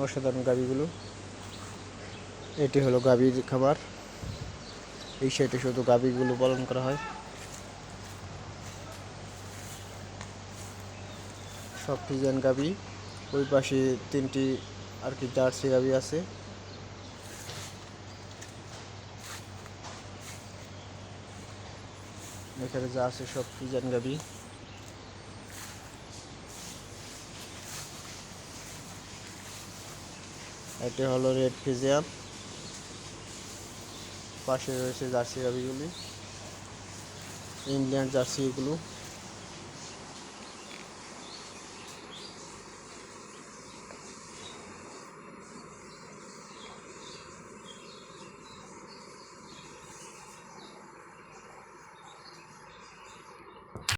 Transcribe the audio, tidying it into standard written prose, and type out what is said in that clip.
অসাধারণ গাভীগুলো। এটি হলো গাভীর খাবার। এই সাইডে শুধু গাভীগুলো পালন করা হয়। সব ফ্রিজিয়ান গাভী। ওই পাশে 3টি আর কি জার্সি গাভী আছে। এখানে যা আছে সব ফ্রিজিয়ান গাভী। এটি হলো রেড ফ্রিজিয়ান। পাশে রয়েছে জার্সি গাভীগুলি, ইন্ডিয়ান জার্সি এগুলো।